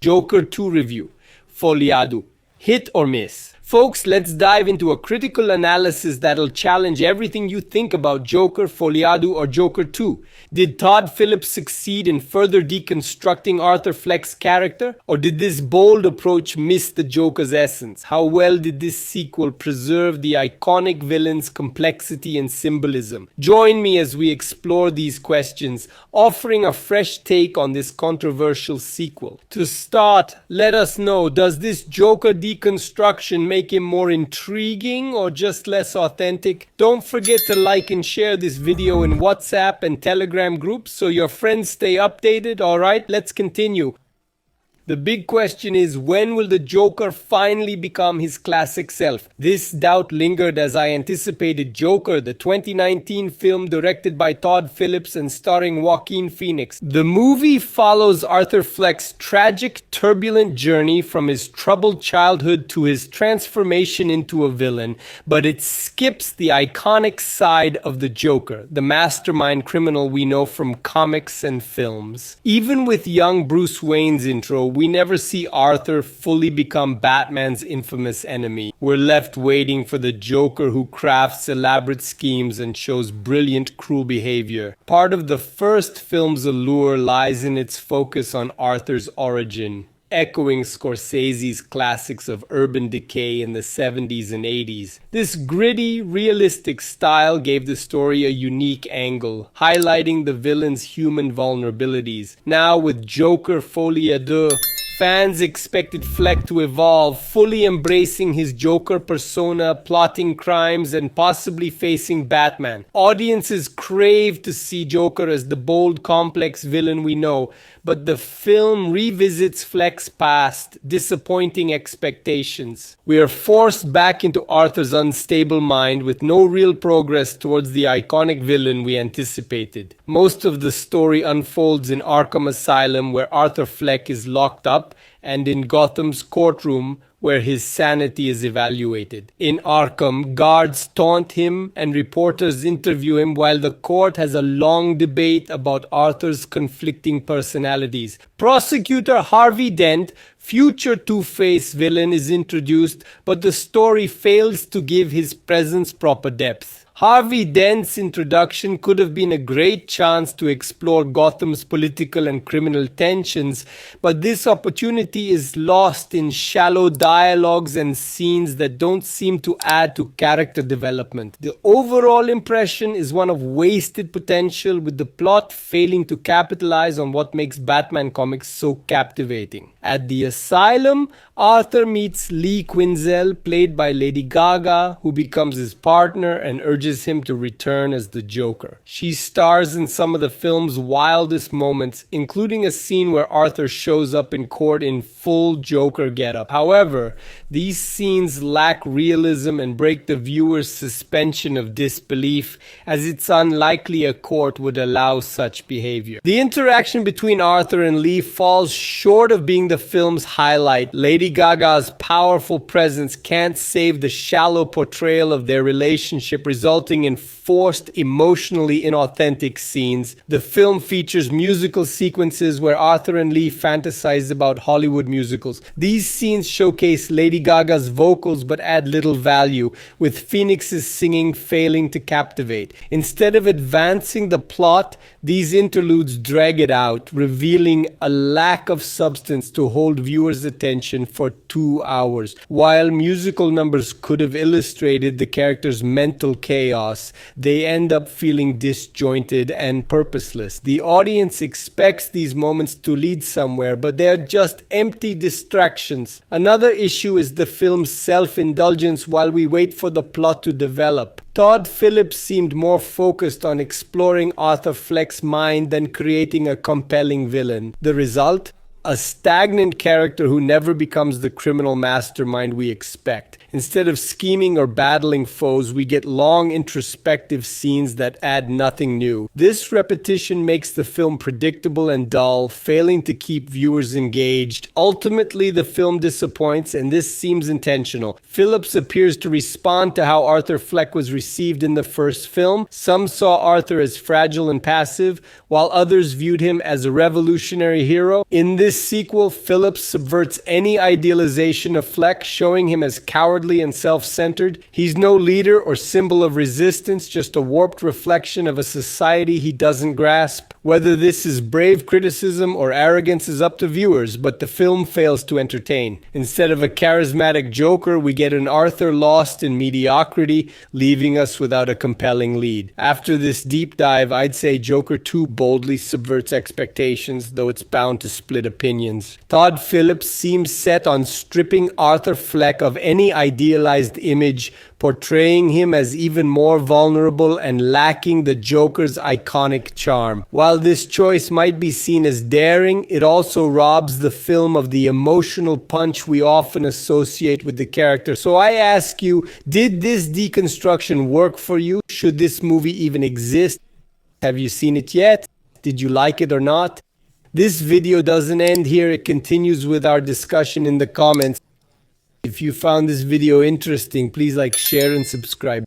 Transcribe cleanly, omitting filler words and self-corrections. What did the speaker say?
Joker 2 review, Foliadu. Hit or miss? Folks, let's dive into a critical analysis that'll challenge everything you think about Joker, Foliadu, or Joker 2. Did Todd Phillips succeed in further deconstructing Arthur Fleck's character? Or did this bold approach miss the Joker's essence? How well did this sequel preserve the iconic villain's complexity and symbolism? Join me as we explore these questions, offering a fresh take on this controversial sequel. To start, let us know, does this Joker deconstruction make him more intriguing or just less authentic? Don't forget to like and share this video in WhatsApp and Telegram groups so your friends stay updated. Alright, let's continue. The big question is, when will the Joker finally become his classic self? This doubt lingered as I anticipated Joker, the 2019 film directed by Todd Phillips and starring Joaquin Phoenix. The movie follows Arthur Fleck's tragic, turbulent journey from his troubled childhood to his transformation into a villain, but it skips the iconic side of the Joker, the mastermind criminal we know from comics and films. Even with young Bruce Wayne's intro, we never see Arthur fully become Batman's infamous enemy. We're left waiting for the Joker who crafts elaborate schemes and shows brilliant, cruel behavior. Part of the first film's allure lies in its focus on Arthur's origin, echoing Scorsese's classics of urban decay in the 70s and 80s. This gritty, realistic style gave the story a unique angle, highlighting the villain's human vulnerabilities. Now with Joker Foliadu, fans expected Fleck to evolve, fully embracing his Joker persona, plotting crimes, and possibly facing Batman. Audiences crave to see Joker as the bold, complex villain we know, but the film revisits Fleck's past, disappointing expectations. We are forced back into Arthur's unstable mind with no real progress towards the iconic villain we anticipated. Most of the story unfolds in Arkham Asylum, where Arthur Fleck is locked up, and in Gotham's courtroom, where his sanity is evaluated. In Arkham, guards taunt him and reporters interview him while the court has a long debate about Arthur's conflicting personalities. Prosecutor Harvey Dent, future Two-Face villain, is introduced, but the story fails to give his presence proper depth. Harvey Dent's introduction could have been a great chance to explore Gotham's political and criminal tensions, but this opportunity is lost in shallow dialogues and scenes that don't seem to add to character development. The overall impression is one of wasted potential, with the plot failing to capitalize on what makes Batman comics so captivating. At the asylum, Arthur meets Lee Quinzel, played by Lady Gaga, who becomes his partner and urges him to return as the Joker. She stars in some of the film's wildest moments, including a scene where Arthur shows up in court in full Joker getup. However, these scenes lack realism and break the viewer's suspension of disbelief, as it's unlikely a court would allow such behavior. The interaction between Arthur and Lee falls short of being the film's highlight. Lady Gaga's powerful presence can't save the shallow portrayal of their relationship, resulting in forced, emotionally inauthentic scenes. The film features musical sequences where Arthur and Lee fantasize about Hollywood musicals. These scenes showcase Lady Gaga's vocals but add little value, with Phoenix's singing failing to captivate. Instead of advancing the plot, these interludes drag it out, revealing a lack of substance to hold viewers' attention for 2 hours. While musical numbers could have illustrated the character's mental chaos, they end up feeling disjointed and purposeless. The audience expects these moments to lead somewhere, but they're just empty distractions. Another issue is the film's self-indulgence while we wait for the plot to develop. Todd Phillips seemed more focused on exploring Arthur Fleck's mind than creating a compelling villain. The result? A stagnant character who never becomes the criminal mastermind we expect. Instead of scheming or battling foes, we get long introspective scenes that add nothing new. This repetition makes the film predictable and dull, failing to keep viewers engaged. Ultimately, the film disappoints, and this seems intentional. Phillips appears to respond to how Arthur Fleck was received in the first film. Some saw Arthur as fragile and passive, while others viewed him as a revolutionary hero. In this sequel, Phillips subverts any idealization of Fleck, showing him as cowardly and self-centered. He's no leader or symbol of resistance, just a warped reflection of a society he doesn't grasp. Whether this is brave criticism or arrogance is up to viewers, but the film fails to entertain. Instead of a charismatic Joker, we get an Arthur lost in mediocrity, leaving us without a compelling lead. After this deep dive, I'd say Joker 2 boldly subverts expectations, though it's bound to split opinions. Todd Phillips seems set on stripping Arthur Fleck of any idealized image, portraying him as even more vulnerable and lacking the Joker's iconic charm. While this choice might be seen as daring, it also robs the film of the emotional punch we often associate with the character. So I ask you, did this deconstruction work for you? Should this movie even exist? Have you seen it yet? Did you like it or not? This video doesn't end here. It continues with our discussion in the comments. If you found this video interesting, please like, share, and subscribe.